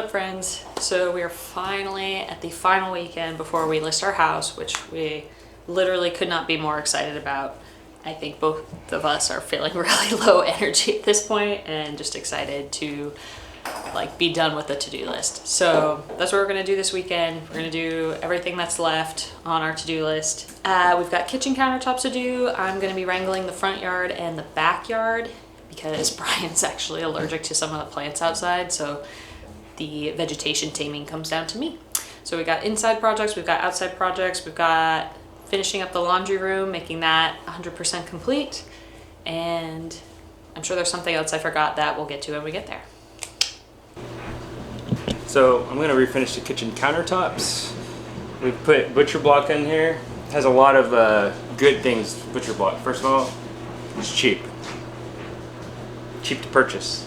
What's up, friends? So we are finally at the final weekend before we list our house, which we literally could not be more excited about. I think both of us are feeling really low energy at this point and just excited to be done with the to-do list. So that's what we're gonna do this weekend. We're gonna do everything that's left on our to-do list. We've got kitchen countertops to do. I'm gonna be wrangling the front yard and the backyard because Brian's actually allergic to some of the plants outside, so the vegetation taming comes down to me. So we got inside projects, we've got outside projects, we've got finishing up the laundry room, making that 100% complete, and I'm sure there's something else I forgot that we'll get to when we get there. So I'm gonna refinish the kitchen countertops. We've put Butcher Block in here. It has a lot of good things, Butcher Block. First of all, it's cheap. Cheap to purchase.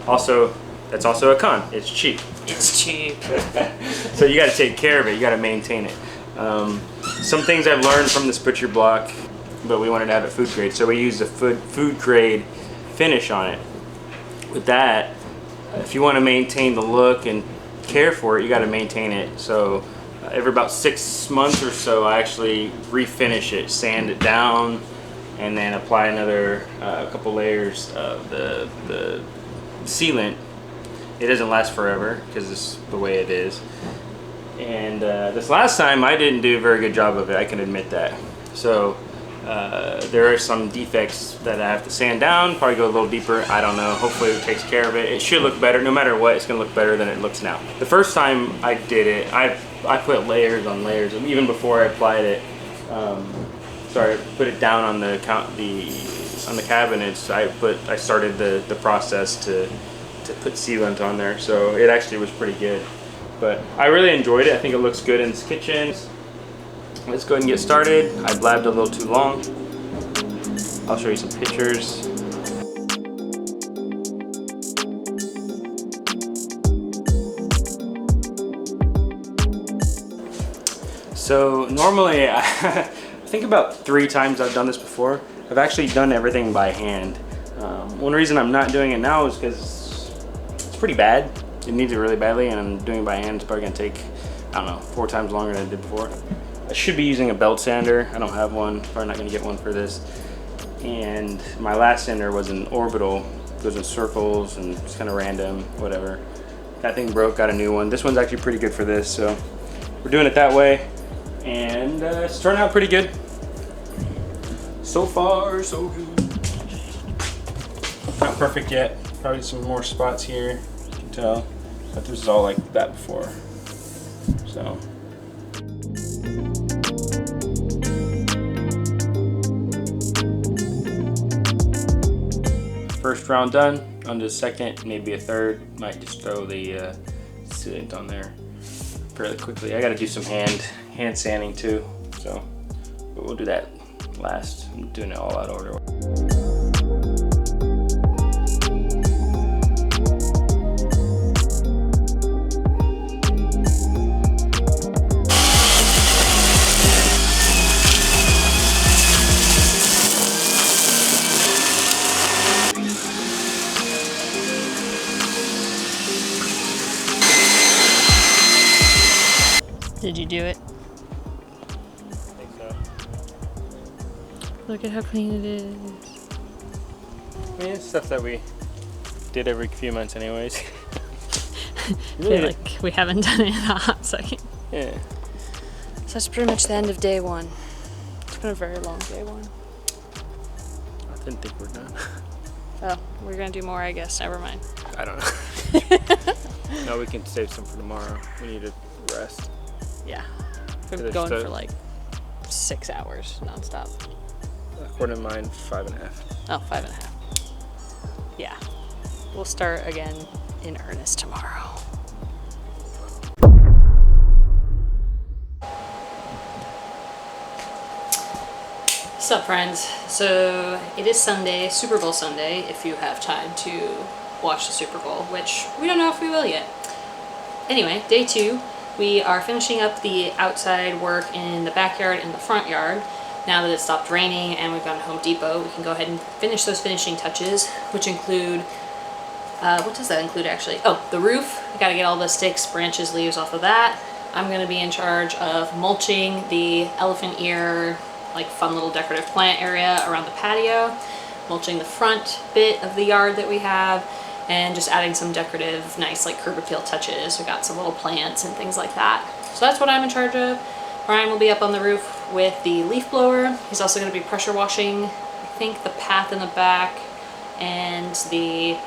Also, that's also a con. It's cheap. It's cheap. So you gotta take care of it. You gotta maintain it. Some things I've learned from this Butcher Block, but we wanted to have it food grade. So we used a food grade finish on it. With that, if you want to maintain the look and care for it, you got to maintain it. So every about 6 months or so, I actually refinish it, sand it down, and then apply another couple layers of the sealant. It doesn't last forever because it's the way it is. And this last time, I didn't do a very good job of it. I can admit that. So there are some defects that I have to sand down, probably go a little deeper, I don't know. Hopefully it takes care of it. It should look better, no matter what, it's gonna look better than it looks now. The first time I did it, I put layers on layers, even before I applied it. Sorry, I put it down on the cabinets. I started the process to put sealant on there, so it actually was pretty good. But I really enjoyed it. I think it looks good in this kitchen. Let's go ahead and get started. I blabbed a little too long. I'll show you some pictures. So normally, I think about 3 times I've done this before. I've actually done everything by hand. One reason I'm not doing it now is because it's pretty bad. It needs it really badly, and I'm doing it by hand. It's probably gonna take, I don't know, 4 times longer than I did before. I should be using a belt sander. I don't have one. Probably not gonna get one for this. And my last sander was an orbital. It goes in circles and it's kind of random, whatever. That thing broke, got a new one. This one's actually pretty good for this, so we're doing it that way. And it's turning out pretty good. So far, so good. Not perfect yet. Probably some more spots here, you can tell. But this is all like that before. So. First round done. On to the second, maybe a third. Might just throw the sealant on there fairly quickly. I got to do some hand sanding too, so but we'll do that last. I'm doing it all out of order. Did you do it? I think so. Look at how clean it is. I mean, it's stuff that we did every few months anyways. I feel like we haven't done it in a hot second. Yeah. So that's pretty much the end of day 1. It's been a very long day 1. I didn't think we're done. Oh, we're gonna do more, I guess. Never mind. I don't know. No, we can save some for tomorrow. We need to rest. Yeah. We've been going for like 6 hours nonstop. According to mine, 5.5. Oh, 5.5. Yeah. We'll start again in earnest tomorrow. What's up, friends? So it is Sunday, Super Bowl Sunday, if you have time to watch the Super Bowl, which we don't know if we will yet. Anyway, day 2. We are finishing up the outside work in the backyard and the front yard. Now that it stopped raining and we've gone to Home Depot, we can go ahead and finish those finishing touches, which include What does that include actually? Oh, the roof. We gotta get all the sticks, branches, leaves off of that. I'm gonna be in charge of mulching the elephant ear, like fun little decorative plant area around the patio, mulching the front bit of the yard that we have, and just adding some decorative, nice like curb appeal touches. We got some little plants and things like that. So that's what I'm in charge of. Brian will be up on the roof with the leaf blower. He's also gonna be pressure washing, I think, the path in the back and the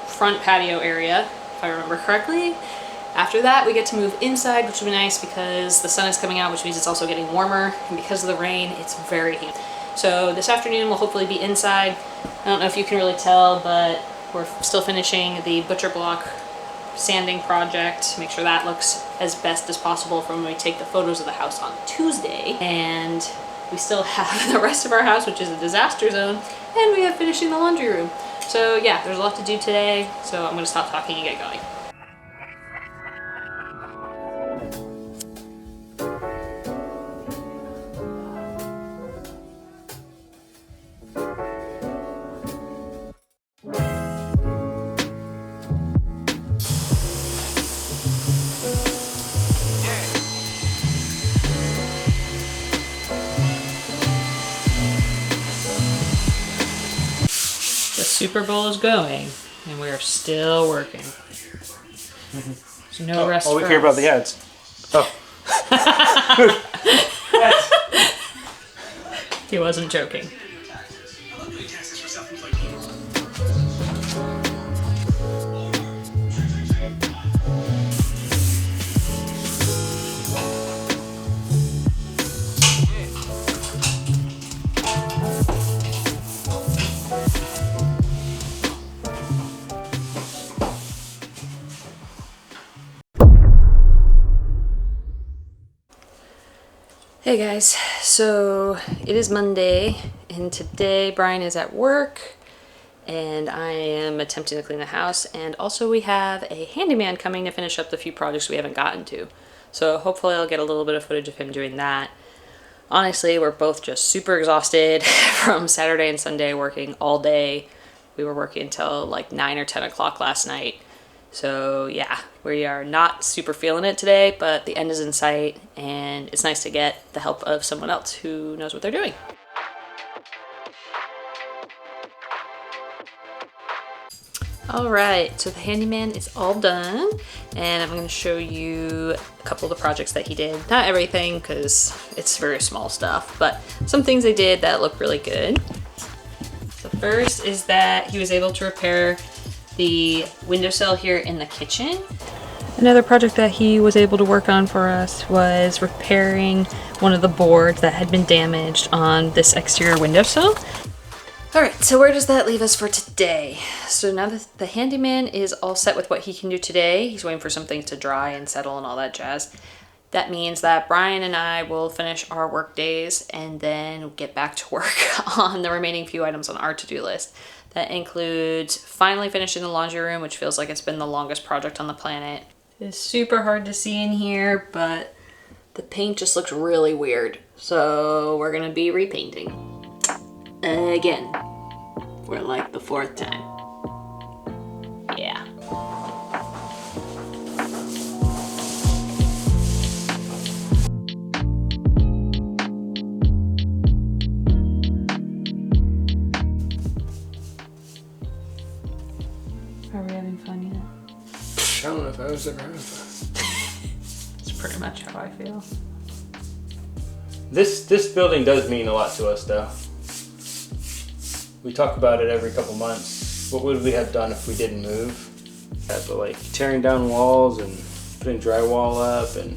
front patio area, if I remember correctly. After that, we get to move inside, which will be nice because the sun is coming out, which means it's also getting warmer. And because of the rain, it's very humid. So this afternoon, we'll hopefully be inside. I don't know if you can really tell, but we're still finishing the butcher block sanding project to make sure that looks as best as possible from when we take the photos of the house on Tuesday. And we still have the rest of our house, which is a disaster zone, and we have finishing the laundry room. So yeah, there's a lot to do today, so I'm gonna stop talking and get going. The Super Bowl is going, and we are still working. There's no rest all we for care us. about the ads. Oh. He wasn't joking. Hey guys, so it is Monday, and today Brian is at work, and I am attempting to clean the house, and also we have a handyman coming to finish up the few projects we haven't gotten to. So hopefully I'll get a little bit of footage of him doing that. Honestly, we're both just super exhausted from Saturday and Sunday working all day. We were working until like 9 or 10 o'clock last night. So yeah, we are not super feeling it today, but the end is in sight, and it's nice to get the help of someone else who knows what they're doing. All right, so the handyman is all done, and I'm gonna show you a couple of the projects that he did. Not everything, because it's very small stuff, but some things they did that look really good. So first is that he was able to repair the windowsill here in the kitchen. Another project that he was able to work on for us was repairing one of the boards that had been damaged on this exterior windowsill. All right, so where does that leave us for today? So now that the handyman is all set with what he can do today, he's waiting for some things to dry and settle and all that jazz. That means that Brian and I will finish our work days and then get back to work on the remaining few items on our to-do list. That includes finally finishing the laundry room, which feels like it's been the longest project on the planet. It's super hard to see in here, but the paint just looks really weird. So we're gonna be repainting. Again. For like the 4th time. Yeah. Are we having fun yet? I don't know if I was ever having fun. It's pretty much how I feel. This building does mean a lot to us, though. We talk about it every couple months. What would we have done if we didn't move? Yeah, but like tearing down walls and putting drywall up and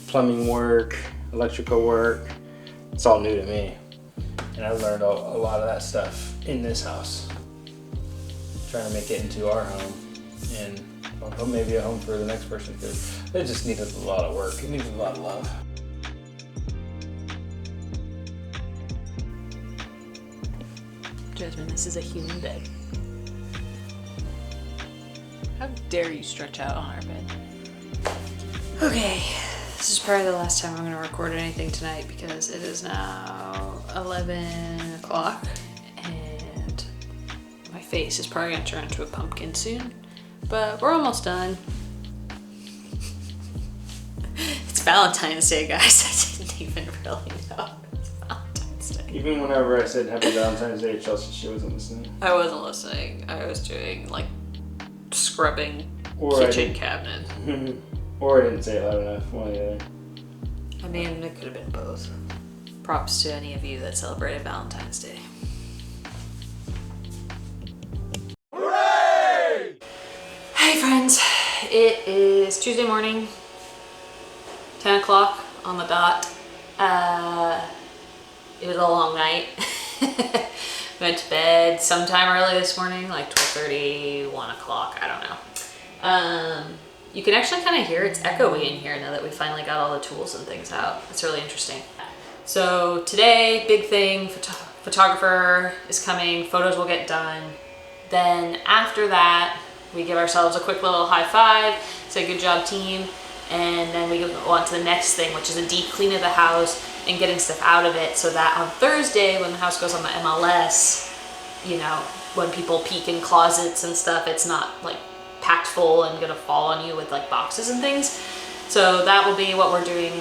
plumbing work, electrical work, it's all new to me. And I've learned a lot of that stuff in this house. Trying to make it into our home and well, maybe a home for the next person, because it just needed a lot of work. It needed a lot of love. Jasmine, this is a human bed. How dare you stretch out on our bed? Okay, this is probably the last time I'm gonna record anything tonight because it is now 11 o'clock and my face is probably gonna turn into a pumpkin soon, but we're almost done. It's Valentine's Day, guys. I didn't even really know it's Valentine's Day. Even whenever I said Happy Valentine's Day, Chelsea, she wasn't listening. I wasn't listening. I was doing like scrubbing Or I kitchen didn't- cabinet. Or I didn't say it loud enough, one or the other. I mean, it could have been both. Props to any of you that celebrated Valentine's Day. Hooray! Hey friends, it is Tuesday morning, 10 o'clock on the dot. It was a long night. Went to bed sometime early this morning, like 12:30, 1 o'clock, I don't know. You can actually kind of hear it's echoey in here now that we finally got all the tools and things out. It's really interesting. So today, big thing, photographer is coming, photos will get done. Then after that, we give ourselves a quick little high five, say good job team, and then we go on to the next thing, which is a deep clean of the house and getting stuff out of it so that on Thursday when the house goes on the MLS, you know, when people peek in closets and stuff, it's not like packed full and gonna fall on you with like boxes and things. So that will be what we're doing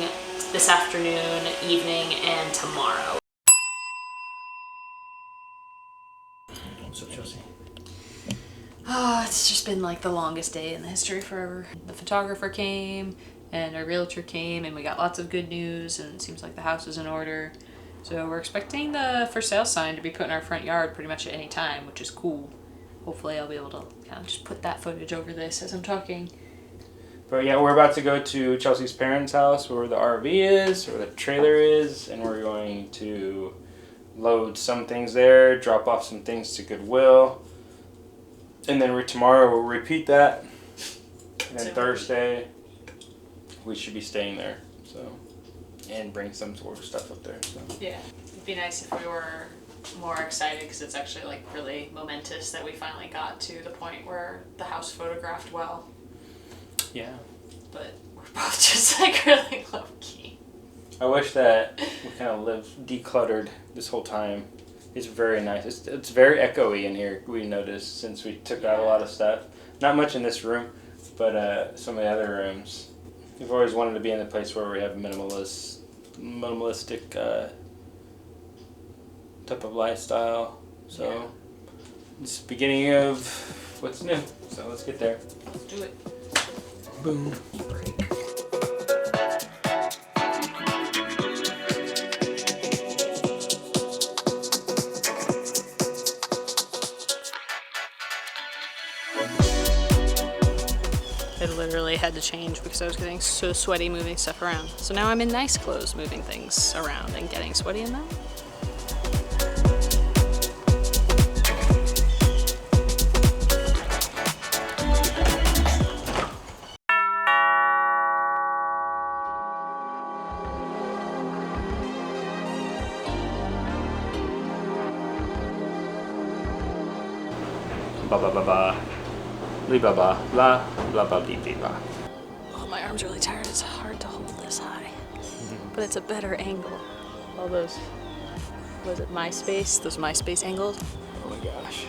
this afternoon, evening, and tomorrow. What's up, Chelsea? Oh, it's just been like the longest day in the history forever. The photographer came and our realtor came and we got lots of good news and it seems like the house is in order. So we're expecting the for sale sign to be put in our front yard pretty much at any time, which is cool. Hopefully I'll be able to kind of just put that footage over this as I'm talking. But yeah, we're about to go to Chelsea's parents' house where the RV is, where the trailer is, and we're going to load some things there, drop off some things to Goodwill. And then tomorrow we'll repeat that. And then Thursday we should be staying there. So, and bring some sort of stuff up there. So. Yeah, it'd be nice if we were more excited because it's actually like really momentous that we finally got to the point where the house photographed well. Yeah. But we're both just like really low key. I wish that we kind of lived decluttered this whole time. It's very nice. It's very echoey in here, we noticed, since we took out a lot of stuff. Not much in this room, but some of the other rooms. We've always wanted to be in a place where we have minimalistic type of lifestyle. So Yeah. it's the beginning of what's new. So let's get there. Let's do it. Boom. Break. I literally had to change because I was getting so sweaty moving stuff around. So now I'm in nice clothes moving things around and getting sweaty in them. Ba ba ba ba. Li ba ba. Blah blah blah dee dee blah. Oh, my arm's really tired. It's hard to hold this high. But it's a better angle. All those, was it MySpace? Those MySpace angles? Oh my gosh.